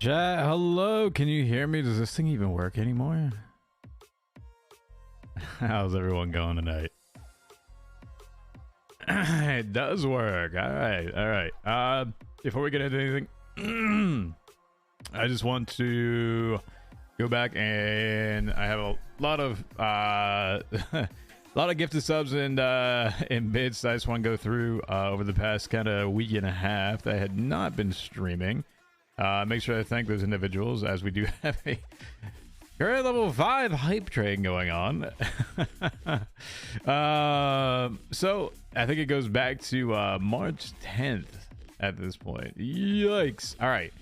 Chat, hello, can you hear me? Does this thing even work anymore? How's everyone going tonight? It does work. All right. Before we get into anything, I just want to go back, and I have a lot of a lot of gifted subs and bits I just want to go through over the past kind of week and a half that I had not been streaming. Make sure I thank those individuals, as we do have a current level 5 hype train going on. So I think it goes back to March 10th at this point. Yikes. All right.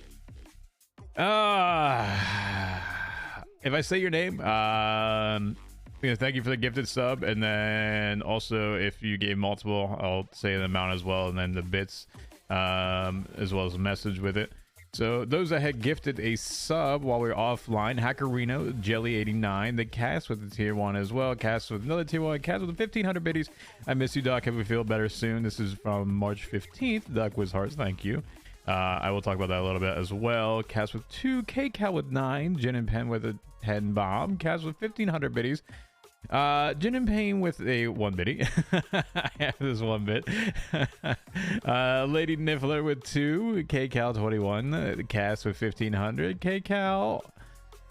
If I say your name, thank you for the gifted sub, and then also if you gave multiple, I'll say the amount as well, and then the bits as well as a message with it. So those that had gifted a sub while we were offline: Hackerino, Jelly89, the Cast with the tier 1 as well, Cast with another tier 1, Cast with the 1500 biddies. I miss you, Doc. Hope we feel better soon. This is from March 15th. DocWizard, thank you. I will talk about that a little bit as well. Cast with 2, K-Cal with 9, Gin and Pen with a 10 bomb, Cast with 1500 biddies. Gin and Pain with a 1 biddy. I have this 1 bit. Lady Niffler with 2, K-Cal 21, Cast with 1500, K-Cal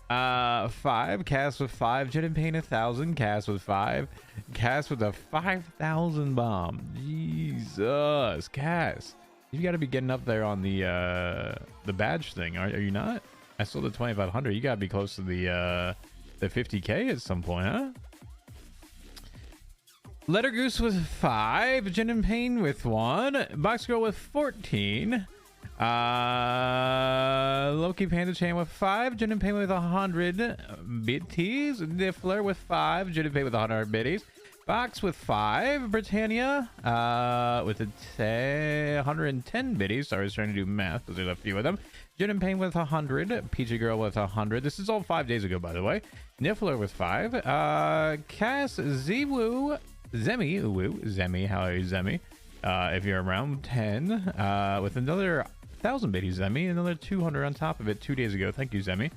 5, Cast with 5, Gin and Pain 1000, Cast with 5, Cast with a 5000 bomb. Jesus, Cast, you got to be getting up there on the badge thing, are you not? I saw the 2500. You got to be close to the 50k at some point, huh? Letter Goose with 5, Gin and Pain with 1, Box Girl with 14, Loki Panda Chain with 5, Gin and Pain with 100 biddies, Niffler with 5, Gin and Pain with 100 biddies, Box with 5, Britannia with 110 biddies. Sorry, I was trying to do math because there's a few of them. Gin and Pain with 100, Peachy Girl with 100. This is all 5 days ago, by the way. Niffler with 5, Cass Ziwu. Zemi, how are you, Zemi? If you're around 10, with another 1000 biddies, Zemi, another 200 on top of it 2 days ago. Thank you, Zemi.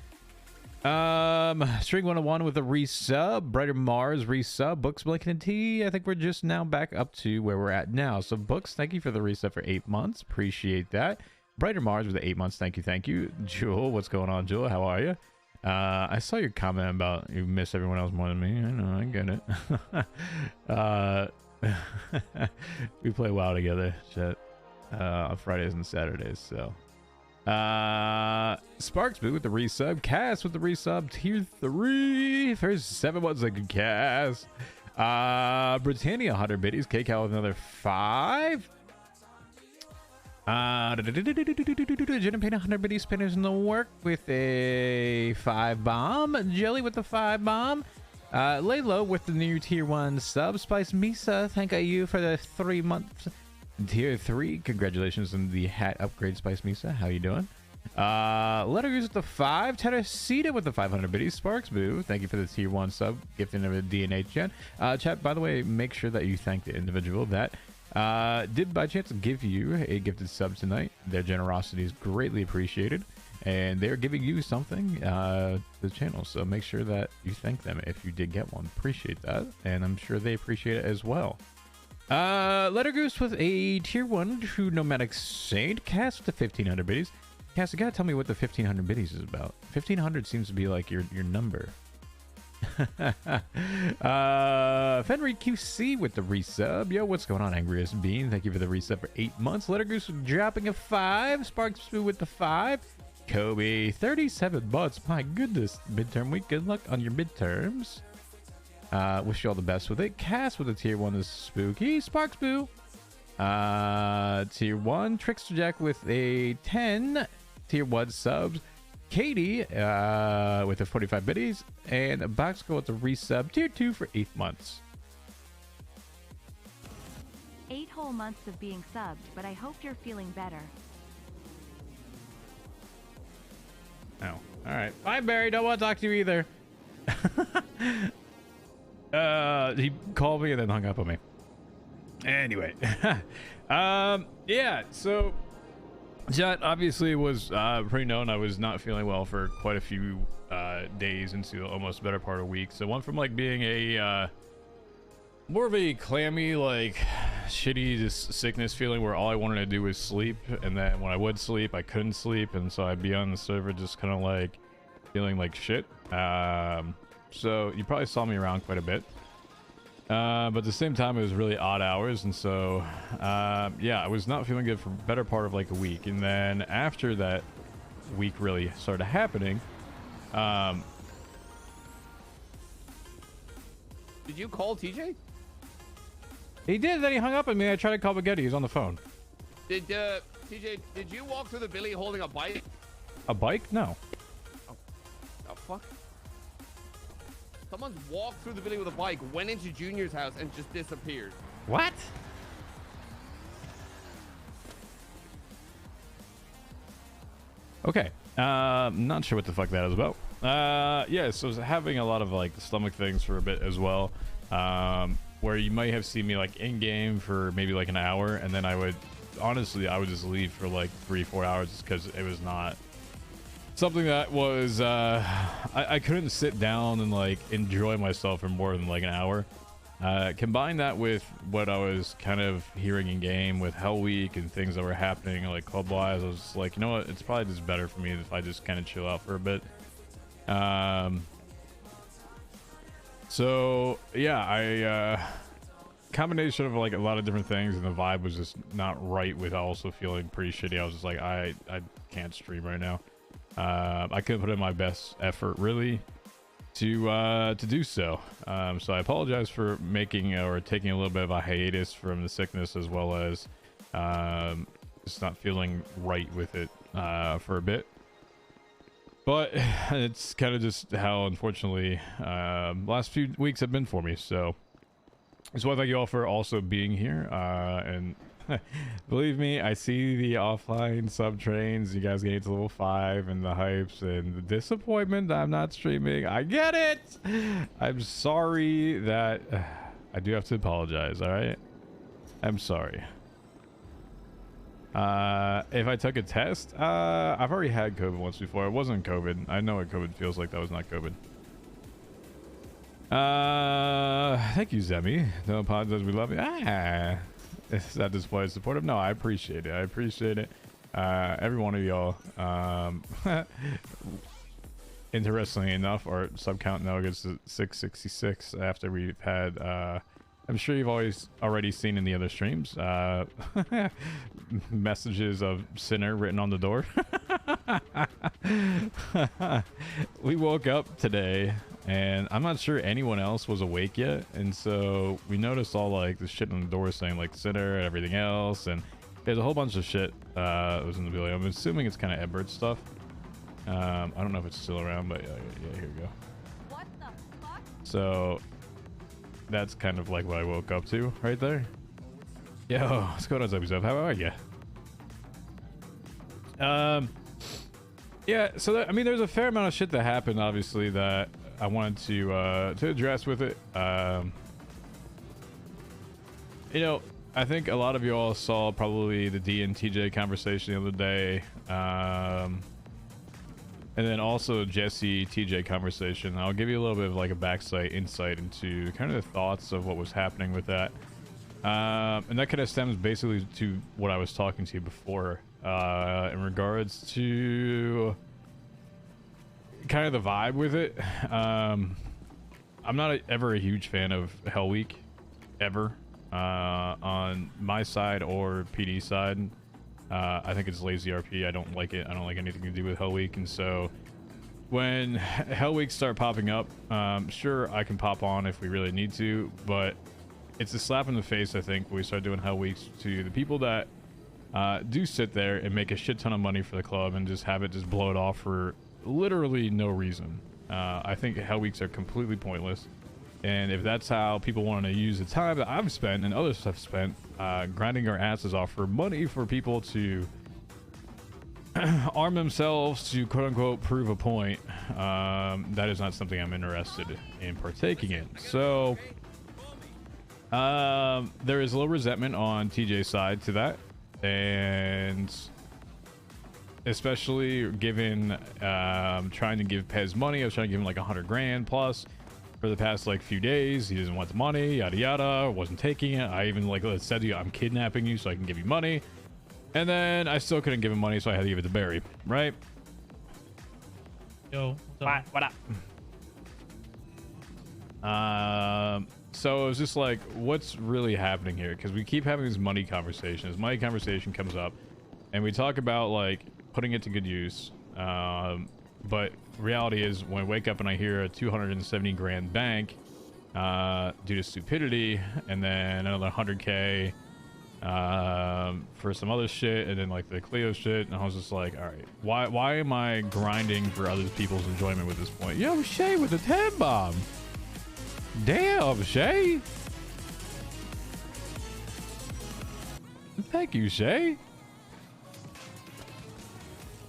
String 101 with a resub, Brighter Mars resub, Books Blinking and T. I think we're just now back up to where we're at now. So Books, thank you for the resub for 8 months. Appreciate that. Brighter Mars with the 8 months. Thank you. Jewel, what's going on, Jewel? How are you? I saw your comment about you miss everyone else more than me. I know, I get it. We play WoW together, chat, on Fridays and Saturdays. So, Sparks Boo with the resub, Cass with the resub, tier 3 for 7 months. Like Cass, Britannia 100 biddies, K-Cal with another 5. Gin and Paint 100 biddy spinners in the work with a 5 bomb. Jelly with the 5 bomb. Laylo with the new tier 1 sub. Spice Misa, thank you for the 3 months. Tier 3, congratulations on the hat upgrade, Spice Misa. How you doing? Letters with the 5. Teresita with the 500 biddies. Sparks Boo, thank you for the tier 1 sub. Gifting of a DNA chat. Chat, by the way, make sure that you thank the individual that did by chance give you a gifted sub tonight. Their generosity is greatly appreciated, and they're giving you something to the channel, so make sure that you thank them if you did get one. Appreciate that, and I'm sure they appreciate it as well. Letter Goose with a tier 1 true nomadic saint. Cast with the 1500 biddies. Cast, you gotta tell me what the 1500 biddies is about. 1500 seems to be like your number. Fenry QC with the resub. Yo, what's going on, Angriest Bean? Thank you for the resub for 8 months. Letter Goose dropping a 5. Sparks with the 5. Kobe 37 months. My goodness, midterm week. Good luck on your midterms. Wish you all the best with it. Cass with a tier 1 is spooky. Sparks Boo. Tier 1. Trickster Jack with a 10 tier 1 subs. Katie with the 45 biddies, and a Box Girl with the resub, tier 2 for 8 months. 8 whole months of being subbed, but I hope you're feeling better. Oh, all right. Bye, Barry. Don't want to talk to you either. He called me and then hung up on me. Anyway, yeah. So that obviously was pretty known. I was not feeling well for quite a few days into almost the better part of a week. So went from like being a more of a clammy, like shitty just sickness feeling where all I wanted to do was sleep, and then when I would sleep I couldn't sleep, and so I'd be on the server just kind of like feeling like shit. So you probably saw me around quite a bit, but at the same time it was really odd hours, and so yeah, I was not feeling good for the better part of like a week. And then after that week really started happening, did you call TJ? he did. Then he hung up on me. I tried to call Spaghetti. He's on the phone. Did TJ, did you walk through the Billy holding a bike? A bike? No. Oh fuck. Someone's walked through the Billy with a bike, went into Junior's house, and just disappeared. What? Okay. Not sure what the fuck that is about. Yeah, so I was having a lot of like stomach things for a bit as well. Where you might have seen me like in game for maybe like an hour, and then I would just leave for like 3-4 hours just because it was not something that was I couldn't sit down and like enjoy myself for more than like an hour. Combine that with what I was kind of hearing in game with Hell Week and things that were happening like club wise, I was just like, you know what, it's probably just better for me if I just kind of chill out for a bit. So yeah, I combination of like a lot of different things, and the vibe was just not right with also feeling pretty shitty. I was just like, I can't stream right now. I couldn't put in my best effort really to do so. So I apologize for making or taking a little bit of a hiatus from the sickness, as well as just not feeling right with it for a bit. But it's kind of just how, unfortunately, last few weeks have been for me. So I just want to thank you all for also being here. And believe me, I see the offline sub trains. You guys getting to level 5 and the hypes and the disappointment that I'm not streaming. I get it. I'm sorry that I do have to apologize. All right. I'm sorry. If I took a test, I've already had COVID once before. It wasn't COVID. I know what COVID feels like. That was not COVID. Thank you, Zemi. No apologize. We love you. Is that display supportive? No, I appreciate it. I appreciate it. Every one of y'all. Interestingly enough, our sub count now gets to 666 after we've had, I'm sure you've already seen in the other streams, messages of Sinner written on the door. We woke up today and I'm not sure anyone else was awake yet, and so we noticed all like the shit on the door saying like Sinner and everything else, and there's a whole bunch of shit that was in the video. I'm assuming it's kind of Edward stuff. I don't know if it's still around, but yeah, here we go. What the fuck? So that's kind of like what I woke up to right there. Yo, what's going on, Zombie? How are you? Yeah, so I mean, there's a fair amount of shit that happened, obviously, that I wanted to address with it. You know, I think a lot of you all saw probably the D and TJ conversation the other day, and then also Jesse TJ conversation. I'll give you a little bit of like a insight into kind of the thoughts of what was happening with that, and that kind of stems basically to what I was talking to you before in regards to kind of the vibe with it. I'm not ever a huge fan of Hell Week, ever, on my side or PD side. I think it's lazy RP. I don't like it. I don't like anything to do with Hell Week. And so when Hell Weeks start popping up, sure, I can pop on if we really need to, but it's a slap in the face, I think, when we start doing Hell Weeks to the people that do sit there and make a shit ton of money for the club and just have it just blow it off for literally no reason. I think Hell Weeks are completely pointless. And if that's how people want to use the time that I've spent and others have spent grinding our asses off for money for people to arm themselves to quote-unquote prove a point, that is not something I'm interested in partaking in. So there is a little resentment on TJ's side to that, and especially given trying to give Pez money. I was trying to give him like 100 grand plus for the past like few days. He doesn't want the money, yada yada, wasn't taking it. I even like said to you, I'm kidnapping you so I can give you money, and then I still couldn't give him money, so I had to give it to Barry, right? Yo, what up? So it was just like, what's really happening here? Because we keep having this money conversation. This money conversation comes up, and we talk about like putting it to good use. But reality is, when I wake up and I hear a 270 grand bank due to stupidity, and then another 100K for some other shit, and then like the Clio shit, and I was just like, all right, why am I grinding for other people's enjoyment with this point? Yo, Shay with the 10 bomb. Damn, Shay. Thank you, Shay.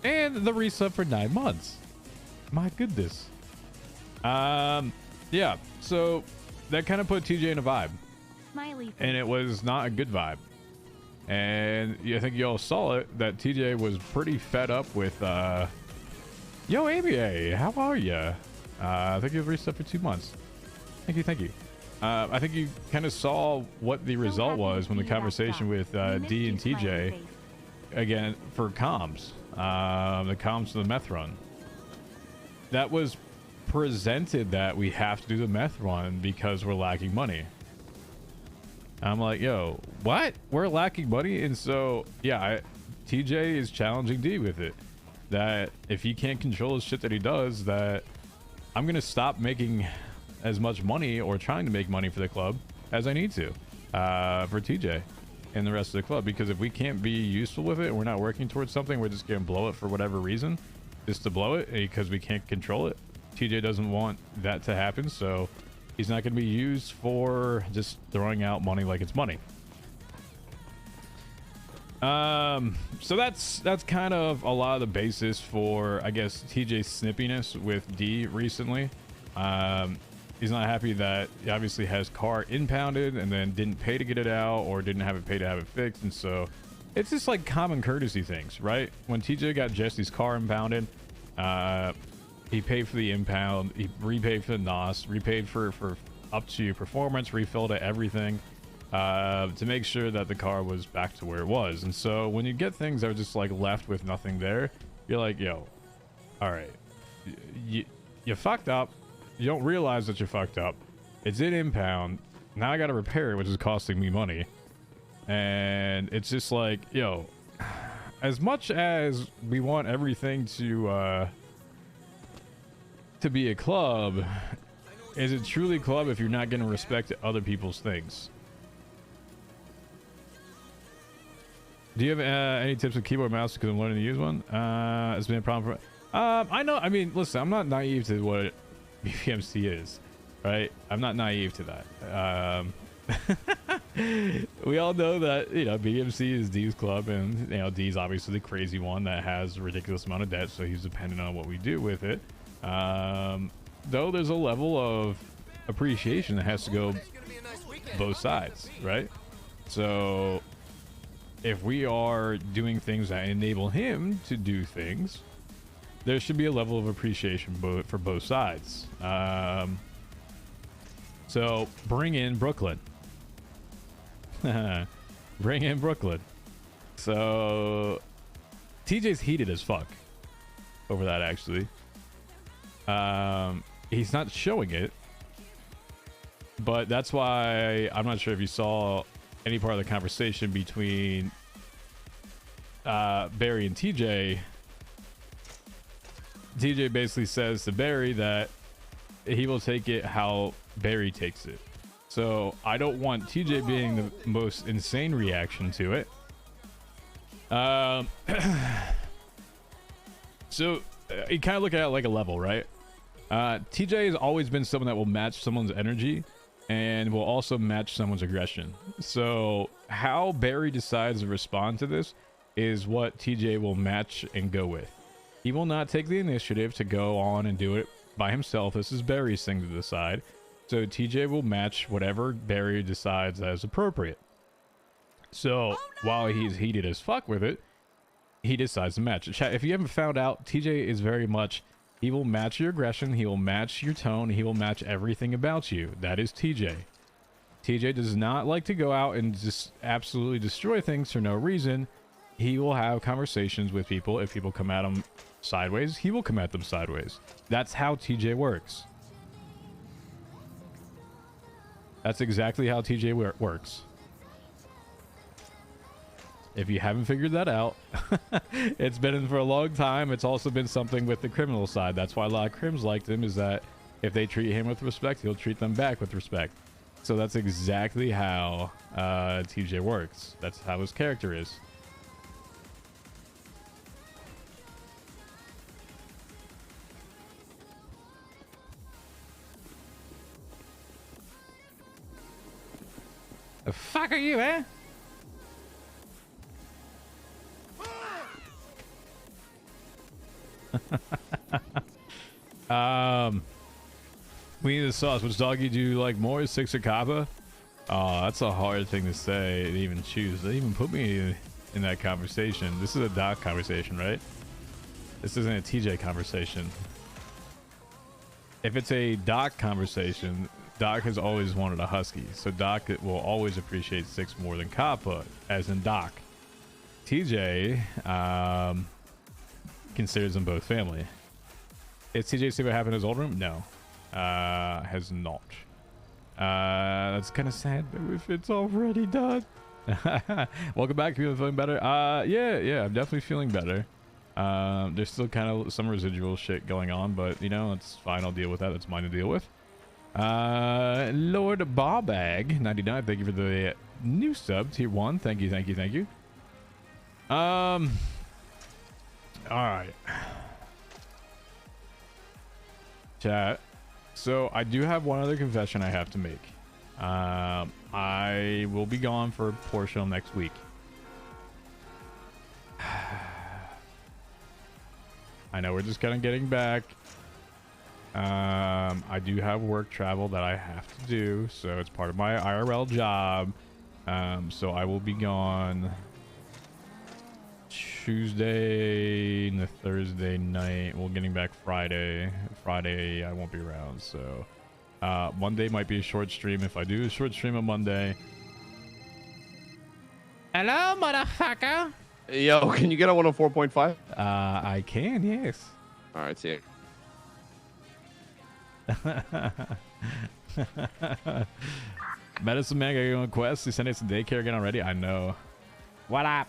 And the resub for 9 months. My goodness. Yeah, so that kind of put TJ in a vibe. Smiley face. And it was not a good vibe. And I think you all saw it, that TJ was pretty fed up with, yo, ABA, how are you? I think you've resub for 2 months. Thank you, thank you. I think you kind of saw what the result was when the conversation with D and TJ, again, for comms. The comms to the meth run. That was presented that we have to do the meth run because we're lacking money. I'm like, yo, what? We're lacking money? And so, yeah, TJ is challenging D with it. That if he can't control the shit that he does, that I'm going to stop making as much money or trying to make money for the club as I need to for TJ and the rest of the club. Because if we can't be useful with it and we're not working towards something, we're just going to blow it for whatever reason, just to blow it because we can't control it. TJ doesn't want that to happen, so he's not going to be used for just throwing out money like it's money. So that's kind of a lot of the basis for, I guess, TJ's snippiness with D recently. He's not happy that he obviously has car impounded and then didn't pay to get it out, or didn't have it pay to have it fixed. And so it's just like common courtesy things, right? When TJ got Jesse's car impounded, he paid for the impound, he repaid for the NOS, repaid for up to performance, refilled it, everything, to make sure that the car was back to where it was. And so when you get things that are just like left with nothing there, you're like, yo, all right, you fucked up. You don't realize that you fucked up. It's in impound. Now I got to repair it, which is costing me money. And it's just like, yo, as much as we want everything to be a club, is it truly club if you're not going to respect other people's things? Do you have any tips with keyboard and mouse because I'm learning to use one? It's been a problem for... I know, I mean, listen, I'm not naive to what BPMC is, right? I'm not naive to that. We all know that, you know, BMC is D's club, and, you know, D's obviously the crazy one that has a ridiculous amount of debt, so he's dependent on what we do with it. Though there's a level of appreciation that has to go both sides, right? So if we are doing things that enable him to do things, there should be a level of appreciation for both sides. So bring in Brooklyn. Bring in Brooklyn. So TJ's heated as fuck over that, actually. He's not showing it, but that's why I'm not sure if you saw any part of the conversation between Barry and TJ. TJ basically says to Barry that he will take it how Barry takes it. So I don't want TJ being the most insane reaction to it. So you kind of look at it like a level, right? TJ has always been someone that will match someone's energy and will also match someone's aggression. So how Barry decides to respond to this is what TJ will match and go with. He will not take the initiative to go on and do it by himself. This is Barry's thing to decide. So TJ will match whatever Barry decides as appropriate. So while he's heated as fuck with it, he decides to match it. Chat, if you haven't found out, TJ is very much, he will match your aggression, he will match your tone, he will match everything about you. That is TJ. TJ does not like to go out and just absolutely destroy things for no reason. He will have conversations with people. If people come at him sideways, he will come at them sideways. That's how TJ works. That's exactly how TJ works. If you haven't figured that out, it's been in for a long time. It's also been something with the criminal side. That's why a lot of crims liked him, is that if they treat him with respect, he'll treat them back with respect. So that's exactly how TJ works. That's how his character is. The fuck are you, eh? We need the sauce. Which dog you do like more? 6 or Kappa? Oh, that's a hard thing to say to even choose. They even put me in that conversation. This is a Doc conversation, right? This isn't a TJ conversation. If it's a Doc conversation, Doc has always wanted a husky, so Doc will always appreciate 6 more than Kappa, as in Doc. TJ considers them both family. Is TJ see what happened in his old room? No, has not. That's kind of sad, but if it's already done. Welcome back. You feeling better? Yeah, I'm definitely feeling better. There's still kind of some residual shit going on, but you know, it's fine. I'll deal with that. That's mine to deal with. Lord Barbag 99, thank you for the new sub, tier 1. Thank you. All right, chat. So I do have one other confession I have to make. I will be gone for a portion of next week. I know we're just kind of getting back. I do have work travel that I have to do, so it's part of my IRL job. So I will be gone Tuesday and the Thursday night. We're getting back Friday. Friday I won't be around, so Monday might be a short stream. If I do a short stream on Monday. Hello, motherfucker. Yo, can you get a 104.5? I can, yes. All right, see you. Medicine Man got you on quest. He sent us to daycare again already. I know. What up?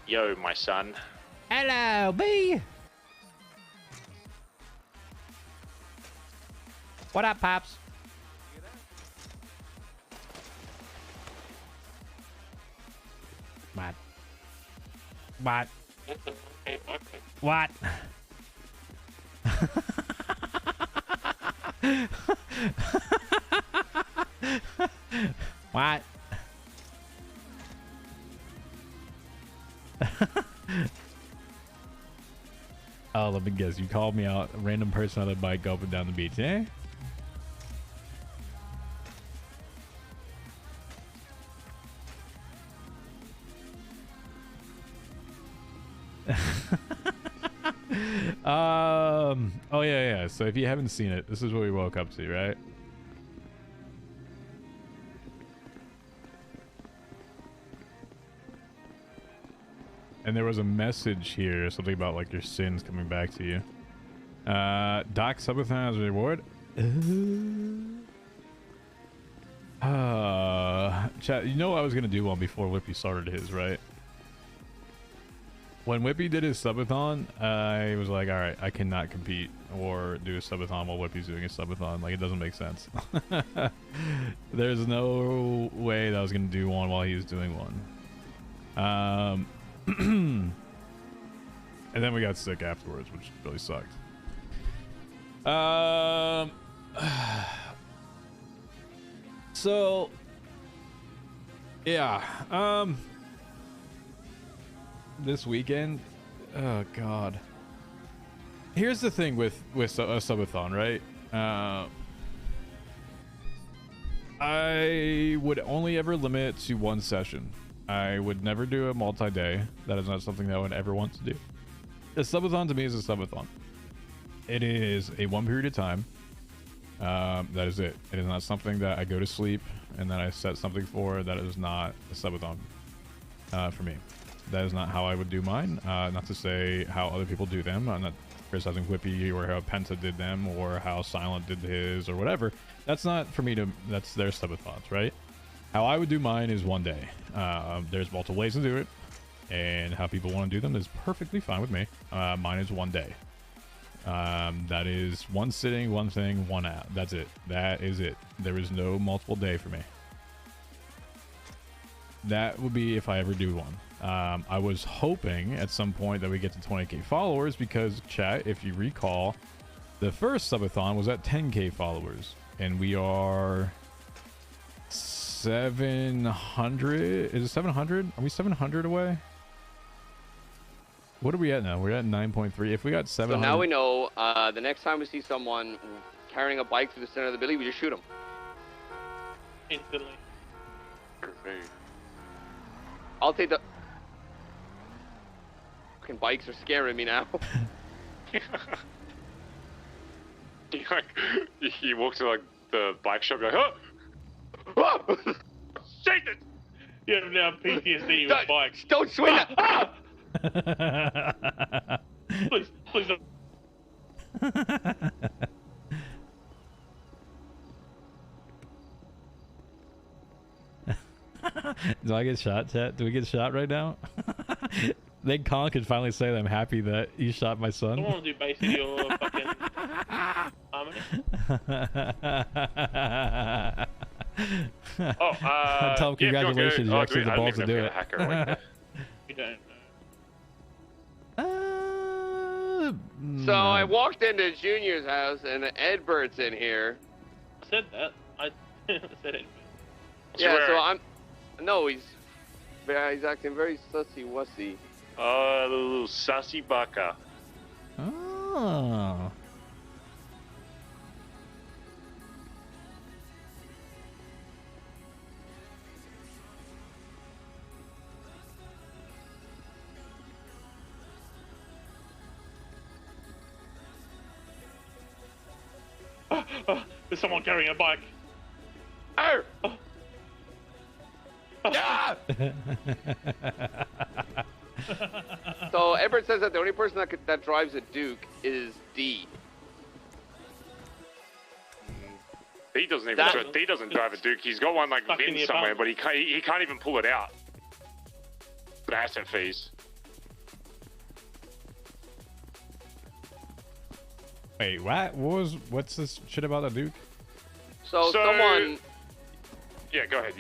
Yo, my son. Hello, B. What up, Pops? What? What? What? Oh, let me guess. You called me out, a random person on a bike up and down the beach, eh? Oh yeah. So if you haven't seen it, this is what we woke up to, right? And there was a message here, something about like your sins coming back to you. Doc Subathon as a reward. Chat, you know I was gonna do one before Whippy started his, right? When Whippy did his subathon, I was like, all right, I cannot compete or do a subathon while Whippy's doing a subathon. Like, it doesn't make sense. There's no way that I was going to do one while he was doing one. And then we got sick afterwards, which really sucked. So, yeah. This weekend, oh god. Here's the thing with a subathon, right? I would only ever limit it to one session. I would never do a multi-day. That is not something that I would ever want to do. A subathon to me is a subathon. It is a one period of time. That is it. It is not something that I go to sleep and then I set something for. That is not a subathon for me. That is not how I would do mine. Not to say how other people do them. I'm not criticizing Whippy or how Penta did them or how Silent did his or whatever. That's not for me to. That's their subathons, right? How I would do mine is one day. There's multiple ways to do it, and how people want to do them is perfectly fine with me. Mine is one day. That is one sitting, one thing, one out. That's it. That is it. There is no multiple day for me. That would be if I ever do one. I was hoping at some point that we get to 20k followers because, chat, if you recall, the first subathon was at 10k followers, and we are 700. Is it 700? Are we 700 away? What are we at now? We're at 9.3. If we got 700. So now we know the next time we see someone carrying a bike through the center of the billy, we just shoot them. Instantly. I'll take the... Fucking bikes are scaring me now. He walks to like the bike shop, like, oh! Oh! Satan! You have now PTSD with bikes. Don't swing it! Ah! Please don't. Do I get shot, chat? Do we get shot right now? Then Colin could finally say that I'm happy that you shot my son. I don't want to do Bay City or fucking Harmony. Tell him congratulations, you actually have the balls to do it. You don't know. So I walked into Junior's house and Edbert's in here. I said that. I said it. Yeah, so I'm... No, he's acting very sussy-wussy. Oh, the little sassy baka. Oh. There's someone carrying a bike. Oh! Oh. Yeah! So Edbert says that the only person that drives a Duke is D. He doesn't even he doesn't drive a Duke. He's got one like in somewhere, but he can't even pull it out. The asset fees. Wait, what's this shit about the Duke? So someone... Yeah, go ahead.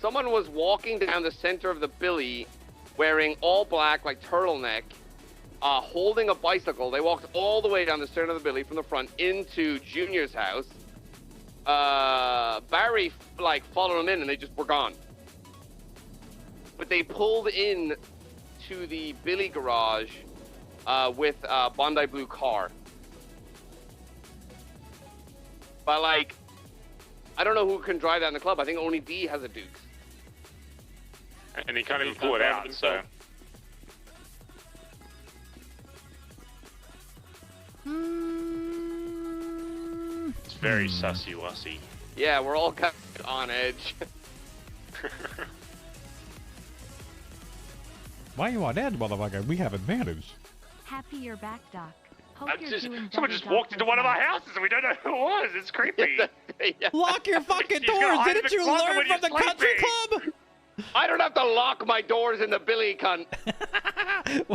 Someone was walking down the center of the Billy wearing all black, like turtleneck, holding a bicycle. They walked all the way down the center of the Billy from the front into Junior's house. Barry, like, followed them in and they just were gone. But they pulled in to the Billy garage with a Bondi Blue car. But, like, I don't know who can drive that in the club. I think only D has a Duke. And he can't even pull it out, so... It's very sussy-wussy. Yeah, we're all kind of on edge. Why you on edge, motherfucker? We have advantage. Happy you're back, Doc. Hope you're doing Someone just walked into one of our houses and we don't know who it was. It's creepy. Yeah. Lock your fucking He's gonna doors! hide in Didn't the you closet learn when from the you're country sleeping. club? I don't have to lock my doors in the Billy, cunt.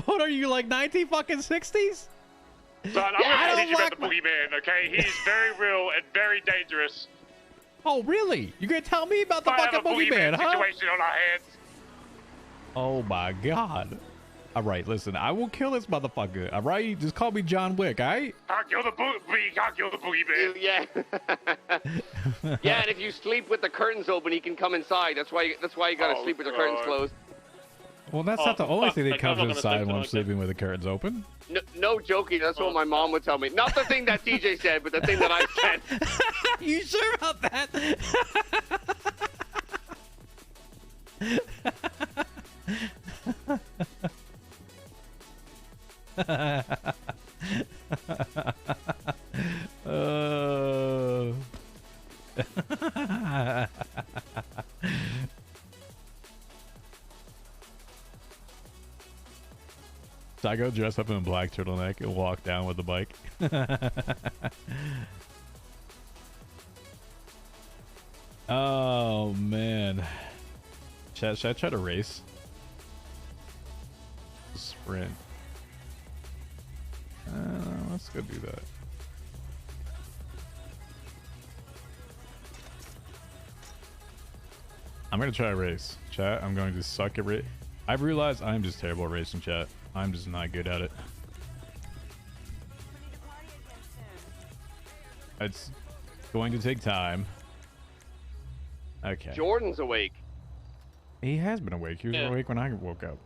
What are you, like 19 fucking 60s? But I'm I going to don't teach you about like the boogeyman, okay? He's very real and very dangerous. Oh, really? You're gonna tell me about the Might have fucking a boogeyman, huh? situation on our hands. Oh my god. Alright, listen, I will kill this motherfucker, alright? Just call me John Wick, alright? Can't kill the boogeyman. Yeah. Yeah, and if you sleep with the curtains open, he can come inside. That's why you gotta sleep with the curtains closed. Well, that's not the only thing that like, comes I'm not gonna inside sleep when I'm like sleeping with the curtains open. No joking, that's what my mom would tell me. Not the thing that DJ said, but the thing that I said. You sure about that? uh... So I go dress up in a black turtleneck and walk down with the bike. Oh man. Should I try to race? Sprint. Let's go do that. I'm gonna try a race. Chat, I'm going to suck at race. I've realized I'm just terrible at racing, chat. I'm just not good at it. It's going to take time. Okay. Jordan's awake. He has been awake. He was awake when I woke up.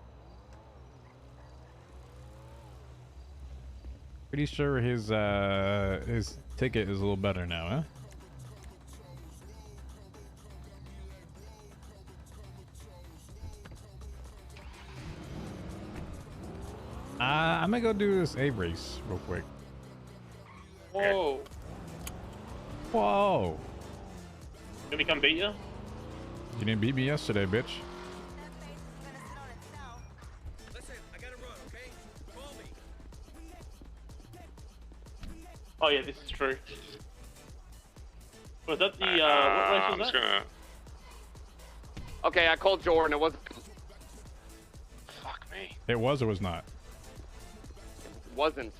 Pretty sure his ticket is a little better now, huh? I'm gonna go do this A race real quick. Whoa. Whoa. Can we come beat you? You didn't beat me yesterday, bitch. Oh yeah, this is true. Was that the, what race was that? Gonna... Okay, I called Jordan. It wasn't. Fuck me. It was or was not? Wasn't.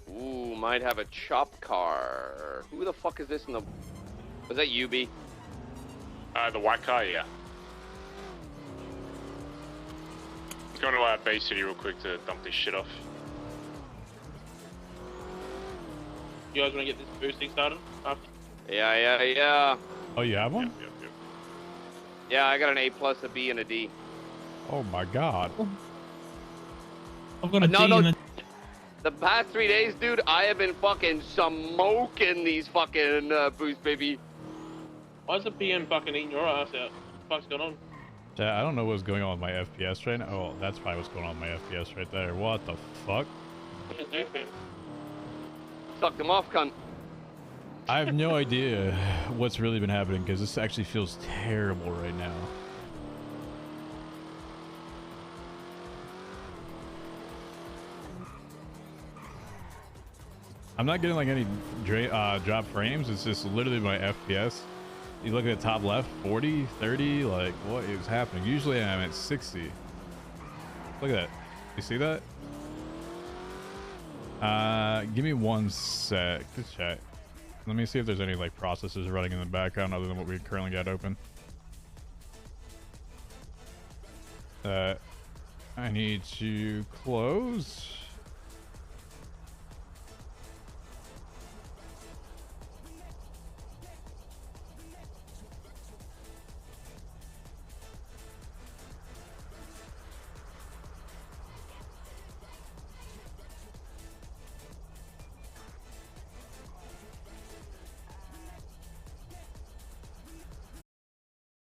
Ooh, might have a chop car. Who the fuck is this in the... Was that UB? The white car, yeah. Let's go to Bay City real quick to dump this shit off. You guys want to get this boosting started? Yeah. Oh, you have one? Yep. Yeah, I got an A+, a B, and a D. Oh my god. I've got a D No. and a... The past 3 days, dude, I have been fucking smoking these fucking boost, baby. Why is the PM fucking eating your ass out? What the fuck's going on? Yeah, I don't know what's going on with my FPS right now. Oh, that's probably what's going on with my FPS right there. What the fuck? Sucked them off, cunt. I have no idea what's really been happening because this actually feels terrible right now. I'm not getting like any drop frames. It's just literally my FPS. You look at the top left, 40, 30, like what is happening? Usually I'm at 60. Look at that. You see that? Give me one sec. Just check. Let me see if there's any like processes running in the background other than what we currently got open. I need to close.